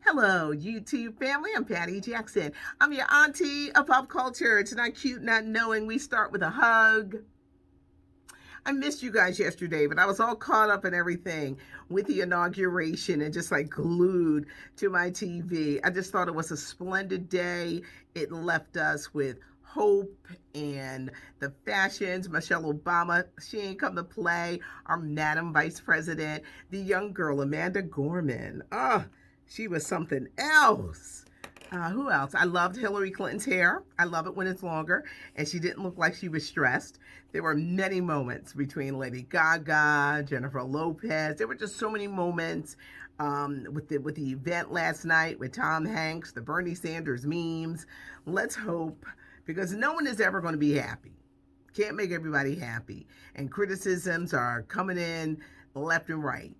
Hello, YouTube family. I'm Patty Jackson. I'm your auntie of pop culture. It's not cute not knowing. We start with a hug. I missed you guys yesterday, but I was all caught up in everything with the inauguration and just like glued to my TV. I just thought it was a splendid day. It left us with hope and the fashions. Michelle Obama, she ain't come to play. Our Madam Vice President, the young girl, Amanda Gorman. Oh, she was something else. Who else? I loved Hillary Clinton's hair. I love it when it's longer, and she didn't look like she was stressed. There were many moments between Lady Gaga, Jennifer Lopez. There were just so many moments with the event last night with Tom Hanks, the Bernie Sanders memes. Let's hope, because no one is ever going to be happy. Can't make everybody happy, and criticisms are coming in left and right.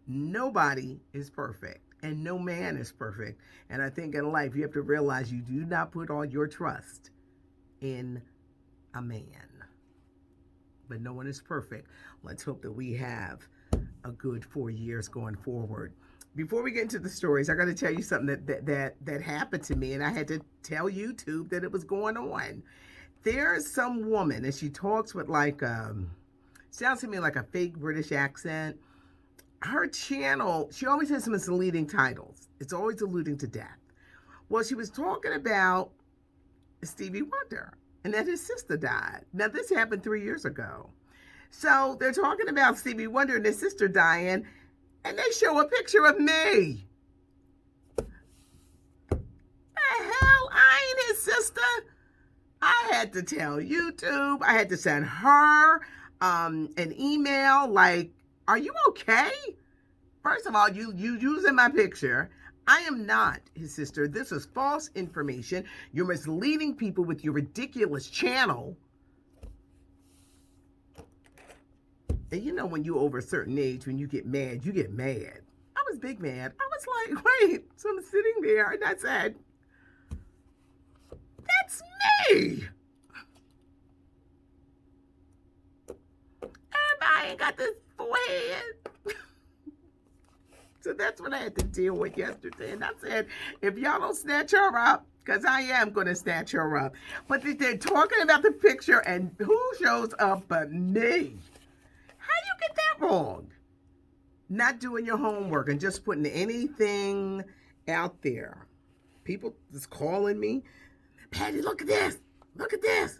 Nobody is perfect and no man is perfect. And I think in life you have to realize you do not put all your trust in a man. But no one is perfect. Let's hope that we have a good 4 years going forward. Before we get into the stories, I got to tell you something that happened to me, and I had to tell YouTube that it was going on. There's some woman, and she talks with sounds to me like a fake British accent. Her channel, she always has some misleading titles. It's always alluding to death. Well, she was talking about Stevie Wonder and that his sister died. Now, this happened 3 years ago. So they're talking about Stevie Wonder and his sister dying, and they show a picture of me. The hell? I ain't his sister. I had to tell YouTube. I had to send her an email like, are you okay? First of all, you using my picture. I am not his sister. This is false information. You're misleading people with your ridiculous channel. And you know when you're over a certain age, when you get mad, you get mad. I was big mad. I was like, wait. So I'm sitting there and I said, that's me. Everybody ain't got this forehead. So that's what I had to deal with yesterday. And I said, if y'all don't snatch her up, because I am going to snatch her up. But they're talking about the picture, and who shows up but me? How you get that wrong? Not doing your homework and just putting anything out there. People just calling me, Patty, look at this. Look at this.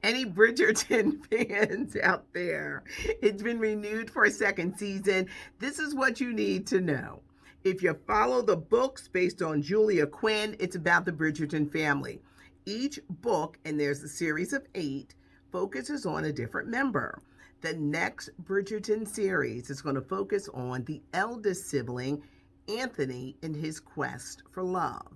Any Bridgerton fans out there, it's been renewed for a second season. This is what you need to know. If you follow the books based on Julia Quinn, it's about the Bridgerton family. Each book, and there's a series of 8, focuses on a different member. The next Bridgerton series is going to focus on the eldest sibling, Anthony, in his quest for love.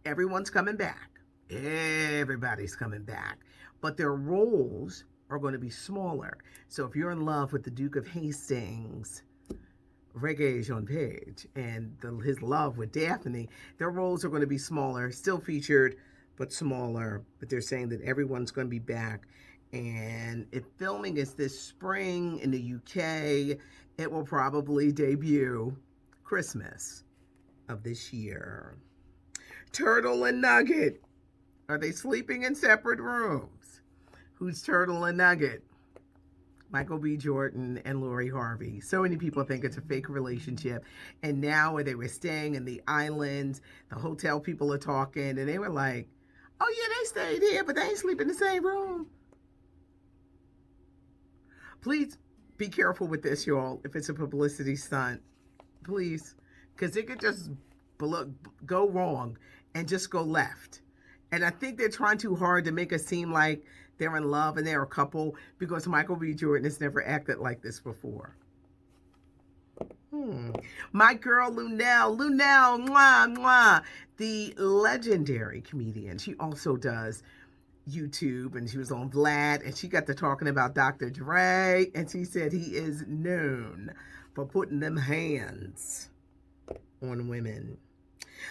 Everyone's coming back. Everybody's coming back. But their roles are going to be smaller. So if you're in love with the Duke of Hastings, Reggae Jean Page, and his love with Daphne, their roles are going to be smaller, still featured, but smaller. But they're saying that everyone's going to be back. And if filming is this spring in the UK, it will probably debut Christmas of this year. Turtle and Nugget. Are they sleeping in separate rooms? Who's Turtle and Nugget? Michael B. Jordan and Lori Harvey. So many people think it's a fake relationship. And now where they were staying in the islands, the hotel people are talking, and they were like, oh yeah, they stayed here, but they ain't sleep in the same room. Please be careful with this, y'all, if it's a publicity stunt. Please. Because it could just go wrong and just go left. And I think they're trying too hard to make it seem like they're in love and they're a couple, because Michael B. Jordan has never acted like this before. My girl Lunel, mwah, mwah, the legendary comedian. She also does YouTube, and she was on Vlad, and she got to talking about Dr. Dre, and she said he is known for putting them hands on women.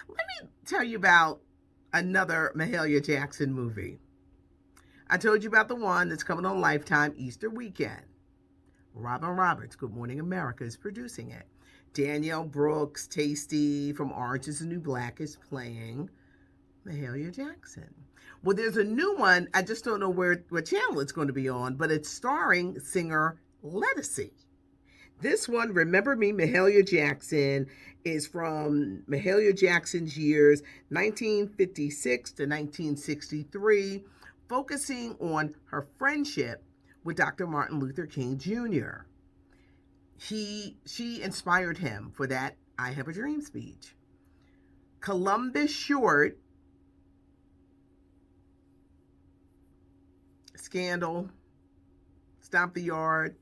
Let me tell you about another Mahalia Jackson movie. I told you about the one that's coming on Lifetime Easter weekend. Robin Roberts, Good Morning America, is producing it. Danielle Brooks, Tasty from Orange is the New Black, is playing Mahalia Jackson. Well, there's a new one. I just don't know what channel it's going to be on, but it's starring singer Lettucey. This one, Remember Me, Mahalia Jackson, is from Mahalia Jackson's years 1956 to 1963, focusing on her friendship with Dr. Martin Luther King Jr. She inspired him for that I Have a Dream speech. Columbus Short, Scandal, Stomp the Yard,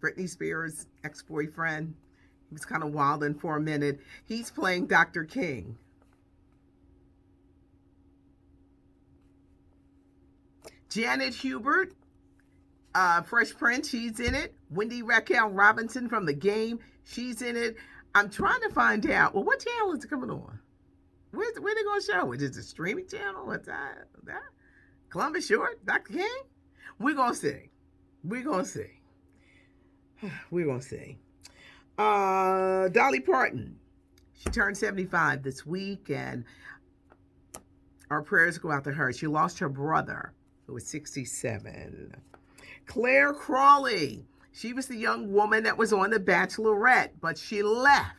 Britney Spears' ex-boyfriend. He was kind of wilding for a minute. He's playing Dr. King. Janet Hubert, Fresh Prince, she's in it. Wendy Raquel Robinson from The Game, she's in it. I'm trying to find out, well, what channel is it coming on? Where they going to show it? Is it a streaming channel? What's that? Columbus Short? Dr. King? We're going to see. We're going to see. We're going to see. Dolly Parton. She turned 75 this week, and our prayers go out to her. She lost her brother, who was 67. Claire Crawley. She was the young woman that was on The Bachelorette, but she left.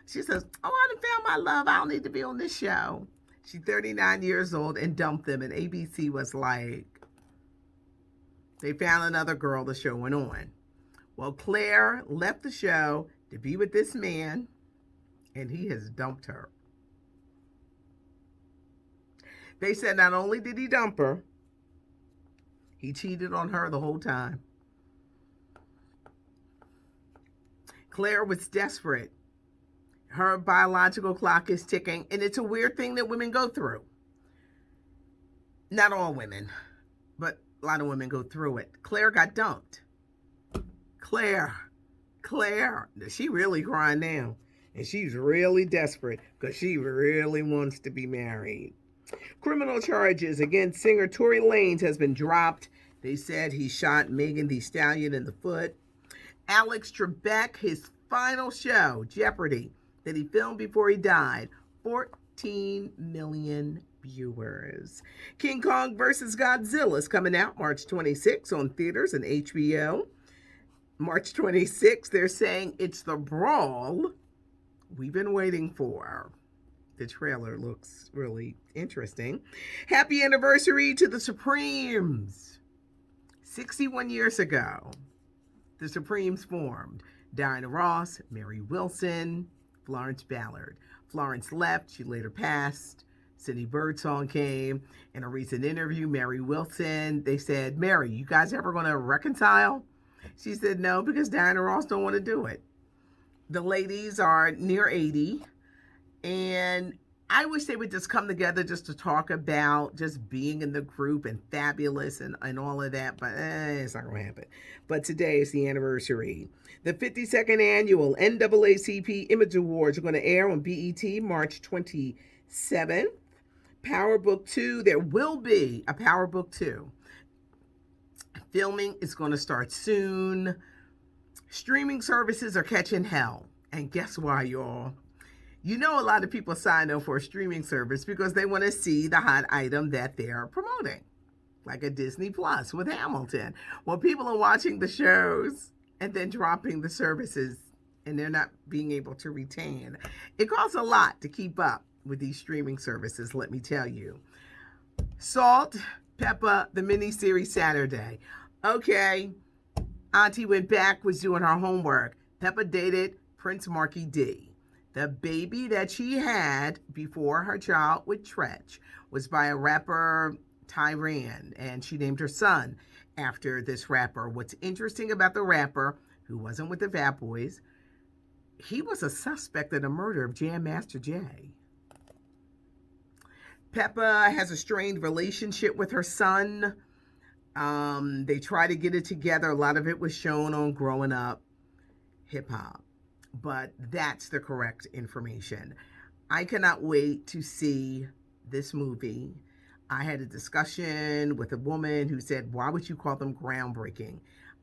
She says, oh, I done found my love. I don't need to be on this show. She's 39 years old and dumped them, and ABC was like, they found another girl, the show went on. Well, Claire left the show to be with this man, and he has dumped her. They said not only did he dump her, he cheated on her the whole time. Claire was desperate. Her biological clock is ticking, and it's a weird thing that women go through. Not all women, but a lot of women go through it. Claire got dumped. Claire, she really crying now. And she's really desperate because she really wants to be married. Criminal charges against singer Tory Lanez has been dropped. They said he shot Megan Thee Stallion in the foot. Alex Trebek, his final show, Jeopardy, that he filmed before he died, 14 million viewers. King Kong vs. Godzilla is coming out March 26 on theaters and HBO. March 26, they're saying it's the brawl we've been waiting for. The trailer looks really interesting. Happy anniversary to the Supremes. 61 years ago, the Supremes formed. Diana Ross, Mary Wilson, Florence Ballard. Florence left, she later passed. Cindy Birdsong came. In a recent interview, Mary Wilson, they said, Mary, you guys ever going to reconcile? She said no, because Diana Ross don't want to do it. The ladies are near 80, and I wish they would just come together just to talk about just being in the group and fabulous and all of that, but it's not going to happen. But today is the anniversary. The 52nd annual NAACP Image Awards are going to air on BET March 27th. Power Book 2, there will be a Power Book 2. Filming is going to start soon. Streaming services are catching hell. And guess why, y'all? You know, a lot of people sign up for a streaming service because they want to see the hot item that they're promoting, like a Disney Plus with Hamilton. Well, people are watching the shows and then dropping the services, and they're not being able to retain. It costs a lot to keep up with these streaming services, let me tell you. Salt, Peppa, the miniseries Saturday. Okay, Auntie went back, was doing her homework. Peppa dated Prince Marky D. The baby that she had before her child with Tretch was by a rapper, Tyran, and she named her son after this rapper. What's interesting about the rapper, who wasn't with the Fat Boys, he was a suspect in the murder of Jam Master Jay. Peppa has a strained relationship with her son. They try to get it together. A lot of it was shown on Growing Up Hip Hop, but that's the correct information. I cannot wait to see this movie. I had a discussion with a woman who said, why would you call them groundbreaking?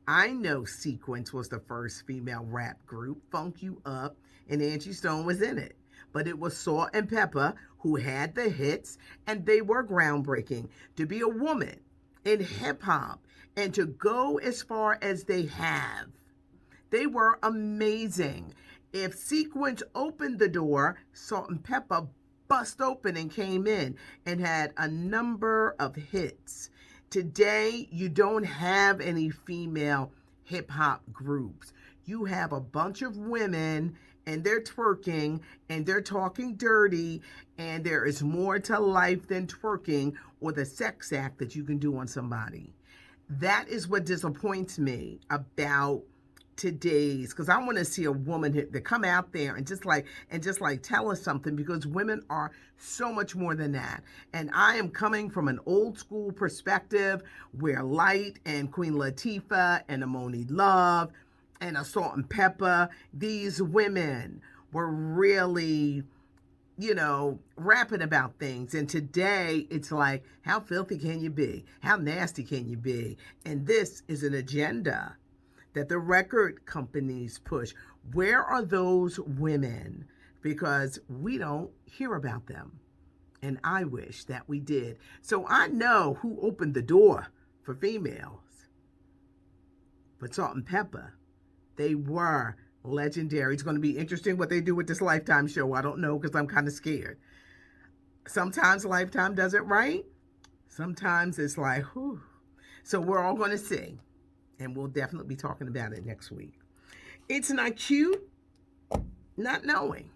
I know Sequence was the first female rap group, Funk You Up, and Angie Stone was in it. But it was Salt and Pepper who had the hits, and they were groundbreaking. To be a woman in hip hop and to go as far as they have, they were amazing. If Sequence opened the door, Salt and Pepper bust open and came in and had a number of hits. Today, you don't have any female hip hop groups. You have a bunch of women and they're twerking and they're talking dirty, and there is more to life than twerking or the sex act that you can do on somebody. That is what disappoints me about today's, because I want to see a woman to come out there and just like tell us something, because women are so much more than that. And I am coming from an old school perspective where Light and Queen Latifah and Amoni Love and a Salt and Pepper, these women were really, rapping about things. And today it's like, how filthy can you be? How nasty can you be? And this is an agenda that the record companies push. Where are those women? Because we don't hear about them. And I wish that we did. So I know who opened the door for females. But Salt and Pepper, they were legendary. It's going to be interesting what they do with this Lifetime show. I don't know, because I'm kind of scared. Sometimes Lifetime does it right. Sometimes it's like, whew. So we're all going to see. And we'll definitely be talking about it next week. It's not cute not knowing.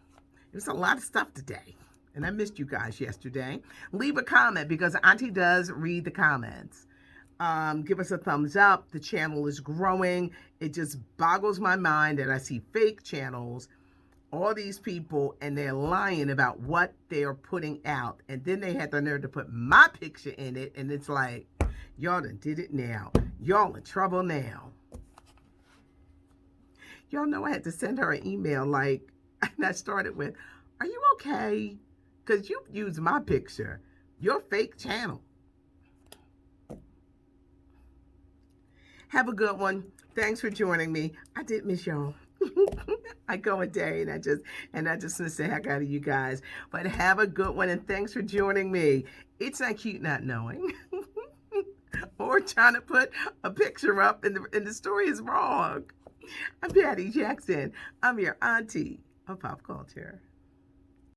There's a lot of stuff today. And I missed you guys yesterday. Leave a comment, because Auntie does read the comments. Give us a thumbs up. The channel is growing. It just boggles my mind that I see fake channels, all these people, and they're lying about what they're putting out. And then they had the nerve to put my picture in it. And it's like, y'all done did it now. Y'all in trouble now. Y'all know I had to send her an email, and I started with, are you okay? Because you used my picture. Your fake channel. Have a good one. Thanks for joining me. I did miss y'all. I go a day and I just want to say heck out of you guys. But have a good one, and thanks for joining me. It's not cute not knowing. Or trying to put a picture up and the story is wrong. I'm Patty Jackson. I'm your auntie of pop culture.